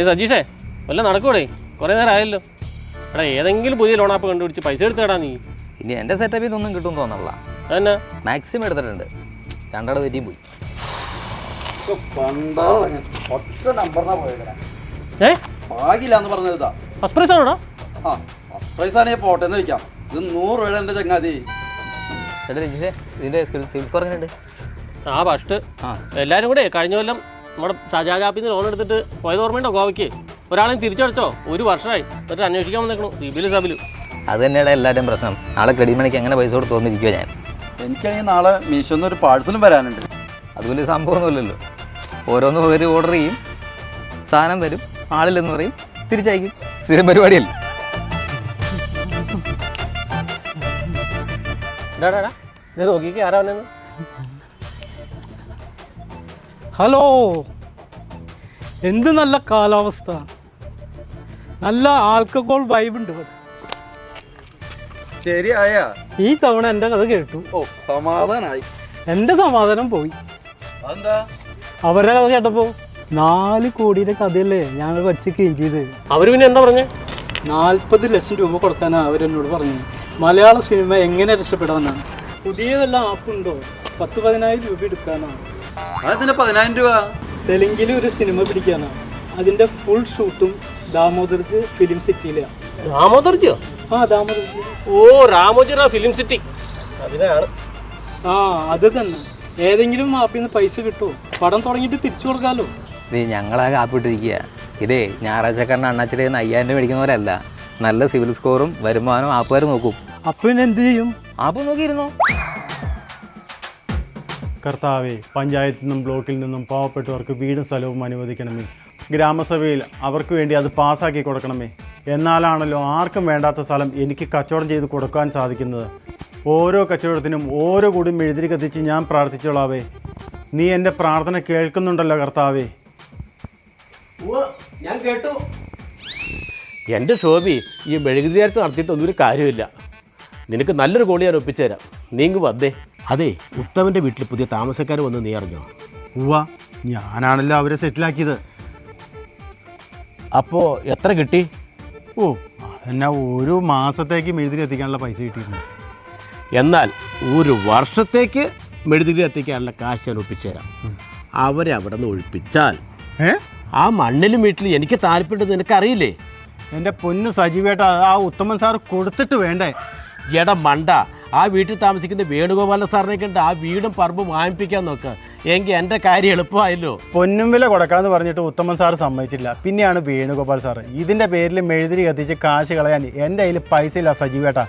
സജീഷേ വല്ല നടക്കൂടെ? കുറേ നേരം ആയല്ലോ. എടാ ഏതെങ്കിലും പുതിയ ലോൺ ആപ്പ് കണ്ടുപിടിച്ച് പൈസ എടുത്തേടാ നീ. ഇനി എൻ്റെ സെറ്റപ്പിൽ നിന്നൊന്നും കിട്ടും തോന്നല്ല. എന്നാ മാക്സിമം എടുത്തിട്ടുണ്ട്, രണ്ടാട് തെറ്റിയും പോയി. ഭാഗ്യമില്ലാന്ന് പറഞ്ഞതാ. ഫസ്റ്റ് പ്രൈസ് ആണോടാ? ആ ഫസ്റ്റ് പ്രൈസ് ആണെങ്കിൽ പോട്ടെ എന്ന് വെക്കാം. ഇത് 100 രൂപയുടെ എൻ്റെ ചങ്ങാതി. ചേട്ടാ രജിഷേ, ഇതിൻ്റെ സെയിൽസ് സ്കോർ എങ്ങനെയുണ്ട്? ആ ഫസ്റ്റ് എല്ലാവരും കൂടെ കഴിഞ്ഞ കൊല്ലം നമ്മുടെ സജാജ് ആപ്പിൽ നിന്ന് ലോൺ എടുത്തിട്ട് പോയത് ഓർമ്മയുണ്ടോ ഗോവയ്ക്ക്? ഒരാളെയും തിരിച്ചടച്ചോ? 1 വർഷമായി. എന്നിട്ട് അന്വേഷിക്കാൻ വന്നേക്കണു സിബിലും. അത് തന്നെയാണ് എല്ലാവരുടെയും പ്രശ്നം. നാളെ ക്രെഡിറ്റ് മണിക്ക് എങ്ങനെ പൈസ കൊടുത്ത് തോന്നിരിക്കുക ഞാൻ. എനിക്കാണെങ്കിൽ നാളെ മീഷോന്ന് ഒരു പാഴ്സലും വരാനുണ്ട്. അത് വലിയ സംഭവമൊന്നുമില്ലല്ലോ. ഓരോന്ന് ഒരു ഓർഡർ ചെയ്യും, സാധനം തരും, ആളില്ലെന്ന് പറയും, തിരിച്ചയക്കും. സ്ഥിരം പരിപാടിയല്ലേ. ഇത് നോക്കിക്ക് ആരാ വന്നെന്ന്. ഹലോ, എന്ത് നല്ല കാലാവസ്ഥ, നല്ല ആൽക്കഹോൾ വൈബുണ്ട് ഇവിടെ. ശരിയായ ഈ തവണ എൻ്റെ കഥ കേട്ടു. ഓ സമാധാനായി. എൻ്റെ സമാധാനം പോയി. അതെന്താ? അവരുടെ കഥ കേട്ടപ്പോൾ 4 കോടിയുടെ കഥയല്ലേ ഞങ്ങൾ വച്ചിക്കുകയും ചെയ്ത്. അവർ പിന്നെ എന്താ പറഞ്ഞേ? 40 ലക്ഷം രൂപ കൊടുക്കാനാണ് അവരെന്നോട് പറഞ്ഞത്. മലയാള സിനിമ എങ്ങനെ രക്ഷപ്പെടാമെന്നാണ്. പുതിയ വല്ല ആപ്പുണ്ടോ? 10-15 രൂപ എടുക്കാനാണ്. അതിന് 10,000 രൂപ. തെലുങ്കിൽ ഒരു സിനിമ പിടിക്കാനാണ്. അതിൻ്റെ ഫുൾ ഷൂട്ടും ദാമോദർജി ഫിലിം സിറ്റിയിലാണ്. രാമോദർജിയോ? ആ ദാമോദർജി. ഓ രാമോജിറ ഫിലിം സിറ്റി. അതിനാണ്. ആ അത് തന്നെ. ഏതെങ്കിലും ആപ്പിൽ നിന്ന് പൈസ കിട്ടുമോ? പടം തുടങ്ങിയിട്ട് തിരിച്ചു കൊടുക്കാമല്ലോ. ഇത് ഞങ്ങളാകെ ആപ്പിട്ടിരിക്കുക. ഇതേ ഞായറാഴ്ചക്കാരൻ അണ്ണാച്ചിടെ 5,000 രൂപ മേടിക്കുന്ന പോലെ അല്ല. നല്ല സിവിൽ സ്കോറും വരുമാനവും ആപ്പുകാർ നോക്കും. അപ്പം പിന്നെ എന്ത് ചെയ്യും? ആപ്പ് നോക്കിയിരുന്നോ? കർത്താവേ, പഞ്ചായത്തിൽ നിന്നും ബ്ലോക്കിൽ നിന്നും പാവപ്പെട്ടവർക്ക് വീടും സ്ഥലവും അനുവദിക്കണമേ. ഗ്രാമസഭയിൽ അവർക്ക് വേണ്ടി അത് പാസ്സാക്കി കൊടുക്കണമേ. എന്നാലാണല്ലോ ആർക്കും വേണ്ടാത്ത സ്ഥലം എനിക്ക് കച്ചവടം ചെയ്ത് കൊടുക്കാൻ സാധിക്കുന്നത്. ഓരോ കച്ചവടത്തിനും ഓരോ കൂടി മെഴുതിരി കത്തിച്ച് ഞാൻ പ്രാർത്ഥിച്ചോളാവേ. നീ എൻ്റെ പ്രാർത്ഥന കേൾക്കുന്നുണ്ടല്ലോ കർത്താവേ. ഞാൻ കേട്ടു. എൻ്റെ ഷോബി ഈ മെഴുകുതിരിത്ത് നടത്തിയിട്ടൊന്നും ഒരു കാര്യമില്ല. നിനക്ക് നല്ലൊരു കോളി ഞാൻ ഒപ്പിച്ചു തരാം. നീങ്ങ് വന്നേ. അതെ, ഉത്തമൻ്റെ വീട്ടിൽ പുതിയ താമസക്കാർ വന്ന് നീ അറിഞ്ഞോ? ഉവ്വ, ഞാനാണല്ലോ അവരെ സെറ്റിലാക്കിയത്. അപ്പോൾ എത്ര കിട്ടി? ഓ അതെന്നാ, ഒരു മാസത്തേക്ക് മെഴുതിരി എത്തിക്കാനുള്ള പൈസ കിട്ടിയിരുന്നു. എന്നാൽ 1 വർഷത്തേക്ക് മെഴുകുതിരി എത്തിക്കാനുള്ള കാശ് ഞാൻ ഒപ്പിച്ചു തരാം. അവരെ അവിടെ നിന്ന് ഒഴിപ്പിച്ചാൽ ആ മണ്ണിലും വീട്ടിൽ എനിക്ക് താല്പര്യം നിനക്കറിയില്ലേ? എൻ്റെ പൊന്ന് സജീവേട്ട, ആ ഉത്തമൻ സാർ കൊടുത്തിട്ട് വേണ്ടേ? എടാ മണ്ട, ആ വീട്ടിൽ താമസിക്കുന്ന വേണുഗോപാല സാറിനെ കണ്ട് ആ വീടും പറമ്പും വാങ്ങിപ്പിക്കാൻ നോക്ക്. എങ്കിൽ എൻ്റെ കാര്യം എളുപ്പമായല്ലോ. പൊന്നും വില കൊടുക്കാമെന്ന് പറഞ്ഞിട്ട് ഉത്തമൻ സാറ് സമ്മതിച്ചില്ല. പിന്നെയാണ് വേണുഗോപാൽ സാറ്. ഇതിൻ്റെ പേരിൽ മെഴുതിരി കത്തിച്ച് കാശ് കളയാൻ എൻ്റെ കയ്യിൽ പൈസ ഇല്ല സജീവേട്ട.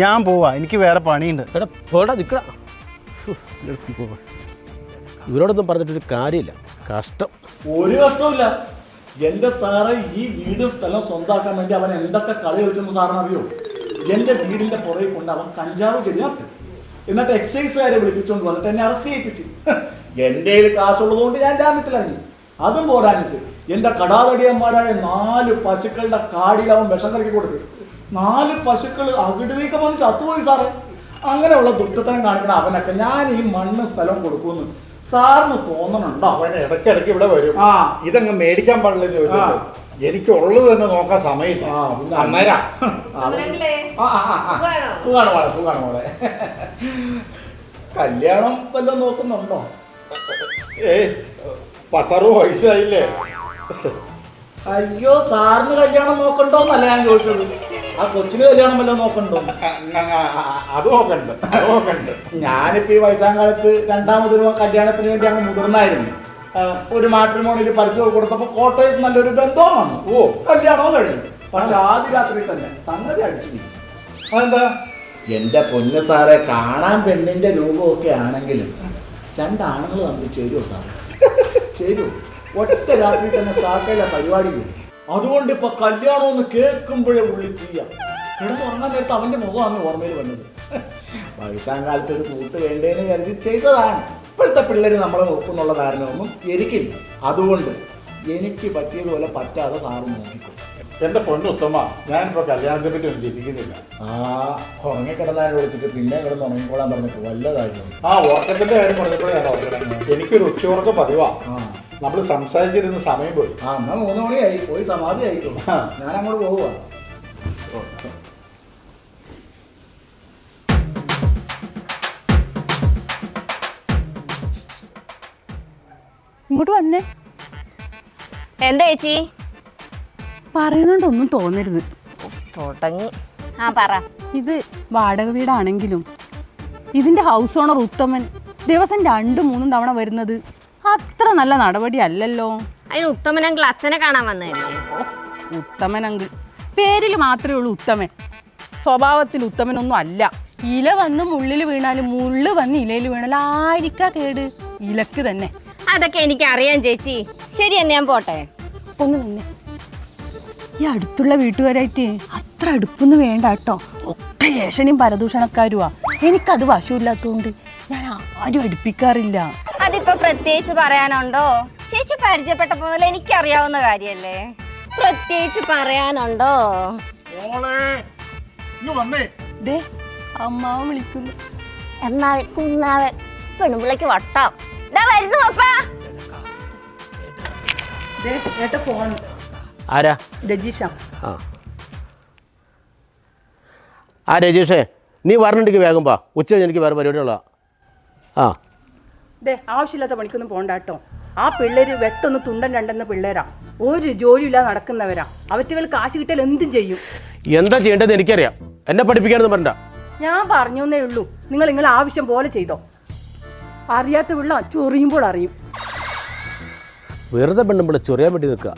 ഞാൻ പോവാ, എനിക്ക് വേറെ പണിയുണ്ട്. എടാ പോടാ, നിൽക്കടാ. ഇവരോടൊന്നും പറഞ്ഞിട്ടൊരു കാര്യമില്ല. കഷ്ടം. ഒരു കഷ്ടമില്ല. എൻ്റെ സാറ് ഈ വീട് സ്ഥലം സ്വന്തമാക്കാൻ വേണ്ടി അവൻ എന്തൊക്കെ കളി കളിച്ചെന്ന് സാറിനറിയോ? എൻ്റെ വീടിൻ്റെ പുറകിൽ കൊണ്ട് അവൻ കഞ്ചാവ് ചെടി നട്ടു. എന്നിട്ട് എക്സൈസുകാരെ വിളിപ്പിച്ചുകൊണ്ട് വന്നിട്ട് എന്നെ അറസ്റ്റ് ചെയ്യിപ്പിച്ചു. എൻ്റെ കയ്യിൽ കാശുള്ളതുകൊണ്ട് ഞാൻ ജാമ്യത്തിലിറങ്ങി. അതും പോരാനിട്ട് എൻ്റെ കടാതടിയന്മാരായ 4 പശുക്കളുടെ കാടിൽ അവൻ വിഷം കലക്കി കൊടുത്തു. 4 പശുക്കൾ അകിടുവീക്ക വന്ന് ചത്തുപോയി സാറേ. അങ്ങനെയുള്ള ദുഷ്ടത്തരം കാണിക്കുന്ന അവനൊക്കെ ഞാൻ ഈ മണ്ണ് സ്ഥലം കൊടുക്കുമെന്ന് സാറിന് തോന്നണുണ്ടോ? അവൻ ഇടയ്ക്കിടയ്ക്ക് ഇവിടെ വരും. ഇതങ്ങ് മേടിക്കാൻ പാടില്ല ചോദിച്ചു. എനിക്ക് ഉള്ളത് തന്നെ നോക്കാൻ സമയമില്ല. അന്നേരം സുഖാണ് മോളെ, സുഖാണ് മോളെ. കല്യാണം വല്ലതും നോക്കുന്നുണ്ടോ? 10-60 വയസ്സായില്ലേ? അയ്യോ, സാറിന് കല്യാണം നോക്കണ്ടോന്നല്ല ഞാൻ ചോദിച്ചത്. ആ കൊച്ചിന് കല്യാണം വല്ലതും നോക്കണ്ടോ? അത് നോക്കണ്ട്, അത് നോക്കണ്ട്. ഞാനിപ്പോ ഈ വയസ്സാം കാലത്ത് 2ാമതൊരു കല്യാണത്തിന് വേണ്ടി അങ്ങ് മുതിർന്നായിരുന്നു. ഒരു മാട്രിമോണിയിൽ പരസ്യം കൊടുത്തപ്പോൾ കോട്ടയത്ത് നല്ലൊരു ബന്ധവും വന്നു. ഓ, കല്യാണവും കഴിഞ്ഞു. പക്ഷെ ആദ്യ രാത്രി തന്നെ സംഗതി അടിച്ചു. അതെന്താ? എന്റെ പൊന്ന് സാറെ, കാണാൻ പെണ്ണിന്റെ രൂപമൊക്കെ ആണെങ്കിലും 2 ആണുങ്ങൾ തമ്മിൽ ചേരുമോ സാറേ? ചേരുമോ? ഒറ്റ രാത്രി തന്നെ സാക്കയിലെ പരിപാടി വരും. അതുകൊണ്ട് ഇപ്പൊ കല്യാണം ഒന്ന് കേൾക്കുമ്പോഴേ ഉള്ളിൽ ചെയ്യാം. കിടന്നുറങ്ങാൻ നേരത്ത് അവന്റെ മുഖമാണ് ഓർമ്മയിൽ വന്നത്. വയസ്സാം കാലത്ത് ഒരു കൂട്ട് വേണ്ടേന്ന് കരുതി ചെയ്തതാണ്. ഇപ്പോഴത്തെ പിള്ളേർ നമ്മളെ നോക്കുന്നുള്ള ധാരണയൊന്നും എനിക്കില്ല. അതുകൊണ്ട് എനിക്ക് പറ്റിയതുപോലെ പറ്റാതെ സാറ് നോക്കിക്കോ. എന്റെ പൊന്നുത്തമ, ഞാനിപ്പോ കല്യാണത്തെ പറ്റി ഒന്നും ചിന്തിക്കുന്നില്ല. ഉറങ്ങിക്കിടന്നാലും വിളിച്ചിട്ട് പിന്നെ കിടന്ന് ഉറങ്ങിക്കോളാൻ പറഞ്ഞിട്ട് വല്ലതായിരുന്നു. ഉറക്കത്തിന്റെ കാര്യം പറഞ്ഞപ്പോഴാണ് എനിക്കൊരു ഉച്ചയുറക്കം പതിവാ. നമ്മൾ സംസാരിച്ചിരുന്ന സമയം പോയി. ആ എന്നാ 3 മണിയായി, പോയി സമാധി ആയിക്കോ. ഞാൻ അങ്ങോട്ട് പോവുക. ഇങ്ങോട്ട് വന്നേ. എന്താ ചേച്ചി പറയുന്നുണ്ടൊന്നും തോന്നരുത്. തുടങ്ങി? ആ പറ. ഇത് വാടക വീടാണെങ്കിലും ഇതിന്റെ ഹൗസ് ഓണർ ഉത്തമൻ ദിവസം 2-3 തവണ വരുന്നത് അത്ര നല്ല നടപടി അല്ലല്ലോ. അതിന് ഉത്തമനെങ്കിൽ അച്ഛനെ കാണാൻ വന്നതല്ലേ? ഉത്തമൻ അങ്കിൾ പേരിൽ മാത്രമേ ഉള്ളൂ ഉത്തമൻ, സ്വഭാവത്തിൽ ഉത്തമനൊന്നും അല്ല. ഇല വന്ന് മുള്ളിൽ വീണാലും മുള്ള് വന്ന് ഇലയിൽ വീണാലും ആയിരിക്കാ കേട് ഇലക്ക് തന്നെ. അതൊക്കെ എനിക്ക് അറിയാം ചേച്ചി. ശരി എന്നെ ഞാൻ പോട്ടെ. ഒന്ന് തന്നെ ഈ അടുത്തുള്ള വീട്ടുകാരായിട്ട് അത്ര അടുപ്പൊന്നും വേണ്ട കേട്ടോ. ഒക്കെ ഏഷണിയും പരദൂഷണക്കാരുവാ. എനിക്കത് വശമില്ലാത്തതുകൊണ്ട് ഞാൻ ആരും അടുപ്പിക്കാറില്ല. അതിപ്പോ പ്രത്യേകിച്ച് പറയാനുണ്ടോ? ചേച്ചി പരിചയപ്പെട്ടപ്പോ മുതൽ എനിക്കറിയാവുന്ന കാര്യല്ലേ. പ്രത്യേകിച്ച് പറയാനുണ്ടോ? ദേ അമ്മാവൻ വിളിക്കുന്നു. എന്നാവൻ കുന്നാവൻ പെണ്ണുപിള്ളക്ക് വട്ടാം. ഇതാ വരുന്നു പപ്പാ. ഫോൺ ആരാ? രജീഷ. ആ രജീഷേ, നീ വരണമെങ്കിൽ വേഗം പാ. ഉച്ച കഴിഞ്ഞ് എനിക്ക് വേറെ പരിപാടിയുള്ള. ആ ദേ ആവശ്യമില്ലാത്ത പണിക്കൊന്നും പോണ്ട കേട്ടോ. ആ പിള്ളേര് വെട്ടൊന്ന് തുണ്ടൻ രണ്ടെന്ന പിള്ളേരാ, ഒരു ജോലിയില്ലാതെ നടക്കുന്നവരാ. അവറ്റുകൾ കാശ് കിട്ടിയാൽ എന്തും ചെയ്യും. എന്താ ചെയ്യേണ്ടതെന്ന് എനിക്കറിയാം. എന്നെ പഠിപ്പിക്കാനൊന്നും പറഞ്ഞ. ഞാൻ പറഞ്ഞേ ഉള്ളൂ, നിങ്ങൾ ആവശ്യം പോലെ ചെയ്തോ. അറിയാത്ത പിള്ള ചൊറിയുമ്പോൾ അറിയും. വെറുതെ പെണ്ണുമ്പോൾ ചൊറിയാൻ വേണ്ടി നിൽക്കുക.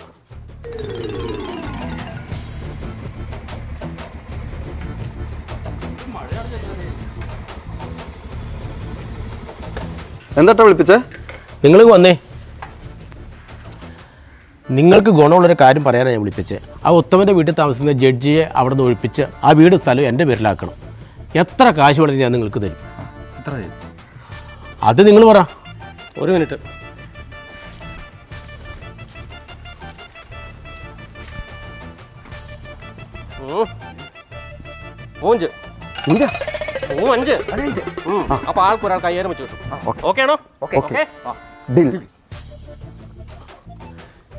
എന്താ വിളിപ്പിച്ചേ? നിങ്ങൾ വന്നേ. നിങ്ങൾക്ക് ഗുണമുള്ളൊരു കാര്യം പറയാനാണ് ഞാൻ വിളിപ്പിച്ചത്. ആ ഉത്തമൻ്റെ വീട്ടിൽ താമസിക്കുന്ന ജഡ്ജിയെ അവിടെ നിന്ന് ഒഴിപ്പിച്ച് ആ വീട് സ്ഥലം എൻ്റെ പേരിലാക്കണം. എത്ര കാശ് വേണമെങ്കിൽ ഞാൻ നിങ്ങൾക്ക് തരും. എത്ര? അത് നിങ്ങൾ പറ. ഒരു മിനിറ്റ്. അപ്പോൾ ആൾക്ക് ഒരാൾ 5000 വെച്ച് കിട്ടും. ഓക്കെ ആണോ? ഓക്കെ.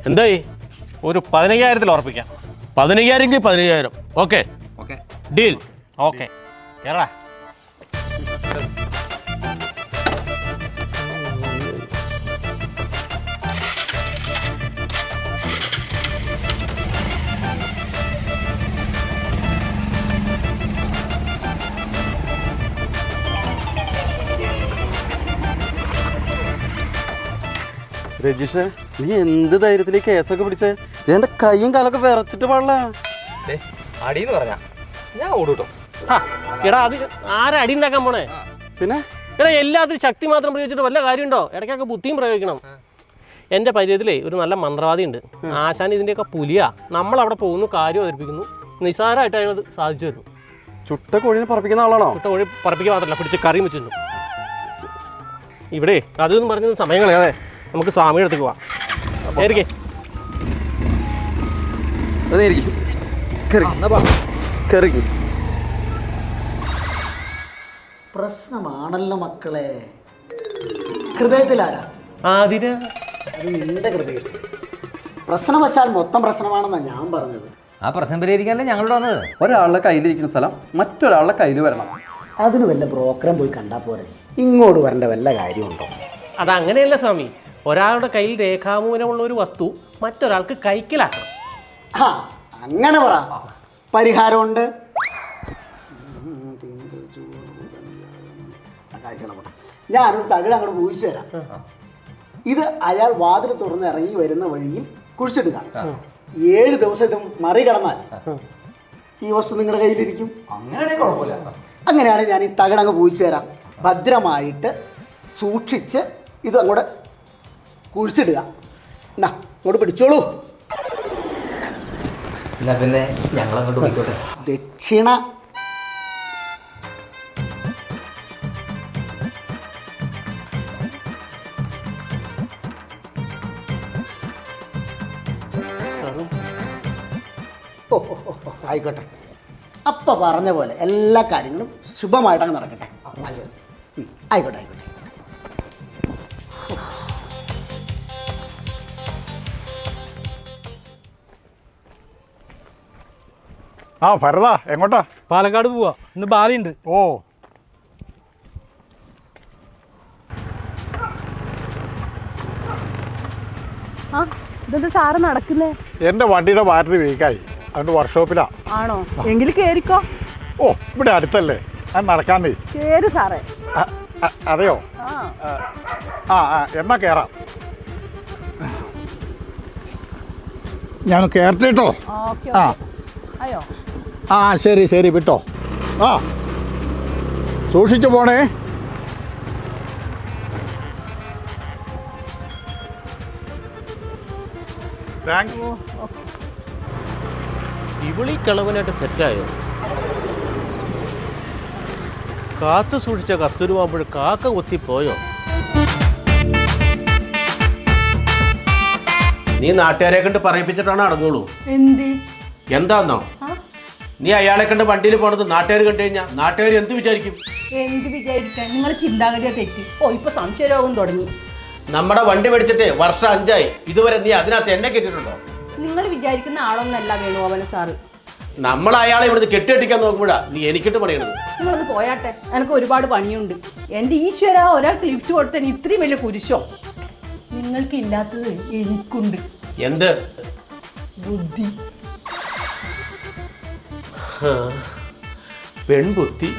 എന്തായി? ഒരു 15000-ൽ ഉറപ്പിക്കാം. 15000 15,000. Okay okay deal. Okay Kerala. Rajisha, നീ എന്ത് ധൈര്യത്തിൽ കേസൊക്കെ പിടിച്ചേ? എന്റെ കൈയും കാലൊക്കെ വിറച്ചിട്ട് പാടില്ല. അടിയെന്ന് പറഞ്ഞാ ഞാൻ ഓടും. എടാ അത് ആരാ അടി ഉണ്ടാക്കാൻ പോണേ? പിന്നെ എടാ എല്ലാത്തിനും ശക്തി മാത്രം പ്രയോഗിച്ചിട്ട് വല്ല കാര്യമുണ്ടോ? ഇടയ്ക്കൊക്കെ ബുദ്ധിയും പ്രയോഗിക്കണം. എൻ്റെ പരിചയത്തിലേ ഒരു നല്ല മന്ത്രവാദി ഉണ്ട്. ആശാൻ ഇതിൻ്റെയൊക്കെ പുലിയാ. നമ്മളവിടെ പോകുന്നു, കാര്യം അവതരിപ്പിക്കുന്നു, നിസ്സാരമായിട്ട് അയാളത് സാധിച്ചു വരുന്നു. ചുട്ട കോഴിനെ പറപ്പിക്കുന്ന ആളാണോ? ചുട്ട കോഴി പറപ്പിക്കുക മാത്രമല്ല, പിടിച്ച് കറിയും വെച്ചിരുന്നു. ഇവിടെ അതൊന്നും പറഞ്ഞ സമയം കളയാതെ നമുക്ക് സ്വാമിയുടെ അടുത്തേക്ക് പോവാം. ഏരിക്കേ പ്രശ്നമാണല്ലോ മക്കളെ. ഹൃദയത്തിലാരാ? ആതിര. അത് നിന്റെ ഹൃദയത്തിൽ. പ്രശ്നവശാൽ മൊത്തം പ്രശ്നമാണെന്നാണ് ഞാൻ പറഞ്ഞത്. ആ പ്രശ്നം പരിഹരിക്കാനല്ലേ ഞങ്ങളോട് വന്നത്. ഒരാളുടെ കയ്യിലിരിക്കുന്ന സ്ഥലം മറ്റൊരാളുടെ കയ്യിൽ വരണം. അതിന് വല്ല ബ്രോക്കറെ പോയി കണ്ടാൽ പോരെ, ഇങ്ങോട്ട് വരേണ്ട വല്ല കാര്യമുണ്ടോ? അതങ്ങനെയല്ല സ്വാമി. ഒരാളുടെ കയ്യിൽ രേഖാമൂലമുള്ള ഒരു വസ്തു മറ്റൊരാൾക്ക് കൈക്കലാക്കണം. ആ അങ്ങനെ പറ, പരിഹാരമുണ്ട്. ഞാനൊരു തകിട് അങ്ങോട്ട് കുഴിച്ചു തരാം. ഇത് അയാൾ വാതിൽ തുറന്ന് ഇറങ്ങി വരുന്ന വഴിയിൽ കുഴിച്ചിടുക. 7 ദിവസം ഇത് മറികടന്നാൽ ഈ വസ്തു നിങ്ങളുടെ കയ്യിലിരിക്കും. അങ്ങനെയാണ് ഞാൻ ഈ തകിടങ്ങ് കുഴിച്ചു തരാം. ഭദ്രമായിട്ട് സൂക്ഷിച്ച് ഇത് അങ്ങോട്ട് കുഴിച്ചിടുക. എന്നാ അങ്ങോട്ട് പിടിച്ചോളൂ. എന്നാ പിന്നെ ഞങ്ങളങ്ങോട്ട് പോയിക്കോട്ടെ. ദക്ഷിണ ആയിക്കോട്ടെ. അപ്പം പറഞ്ഞ പോലെ എല്ലാ കാര്യങ്ങളും ശുഭമായിട്ടങ്ങ് നടക്കട്ടെ. ആയിക്കോട്ടെ ആയിക്കോട്ടെ. ആ ഭരത എങ്ങോട്ടാ? പാലക്കാട് പോവാ, ഇന്ന് ബാലിയുണ്ട്. ഓ ആ ഇതെന്താ സാറ് നടക്കുന്നേ? എൻ്റെ വണ്ടിയുടെ ബാറ്ററി വീക്കായി, അതുകൊണ്ട് വർക്ക്ഷോപ്പിലാ. ആണോ? എങ്കിൽ കേറിക്കോ. ഓ ഇവിടെ അടുത്തല്ലേ, അത് നടക്കാന്നേ. കേറ് സാറേ. അതെയോ? ആ എന്നാ കയറാം. ഞാൻ കയറട്ടെ കേട്ടോ. ആ അയ്യോ ആ ശരി ശരി വിട്ടോ. ആ സൂക്ഷിച്ചു പോണേ. താങ്ക്സ്. ഇവിളി കിളവനായിട്ട് സെറ്റായോ? കാത്തു സൂക്ഷിച്ച കസ്തൂരിമാകുമ്പോൾ കാക്ക കൊത്തിപ്പോയോ? നീ നാട്ടുകാരെ കണ്ട് പറയിപ്പിച്ചിട്ടാണ് അടങ്ങുള്ളൂ. എന്താന്നോ? നീ അയാളെ കണ്ട് വണ്ടിയിൽ പോണത് നാട്ടുകാർ കണ്ടു കഴിഞ്ഞാൽ നാട്ടുകാർ എന്ത് വിചാരിക്കും? എന്ത് വിചാരിക്കാൻ? നിങ്ങൾ ചിന്താഗതിയെ തെറ്റി. ഓ ഇപ്പൊ സംശയരോഗം തുടങ്ങി. നമ്മുടെ വണ്ടി മേടിച്ചിട്ട് വർഷം 5 ആയി, ഇതുവരെ നീ അതിനകത്ത് എന്നെ കെട്ടിട്ടുണ്ടോ? നിങ്ങൾ വിചാരിക്കുന്ന ആളൊന്നല്ല വേണുഗോപാലൻ സാറ്. നമ്മൾ അയാളെ ഇവിടുന്ന് കെട്ടിയെട്ടിക്കാൻ നോക്കുമ്പോഴാ നീ എനിക്കിട്ട് പണിയണത്. നിങ്ങളൊന്ന് പോയാട്ടെ, എനിക്ക് ഒരുപാട് പണിയുണ്ട്. എൻ്റെ ഈശ്വര, ഒരാൾക്ക് ലിഫ്റ്റ് കൊടുത്തതിന് ഇത്രയും വലിയ കുരിശോ? നിങ്ങൾക്ക് ഇല്ലാത്തത് എനിക്കുണ്ട്. എന്ത്? ബുദ്ധി. പെൺബുദ്ധി,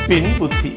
പിൻബുദ്ധി.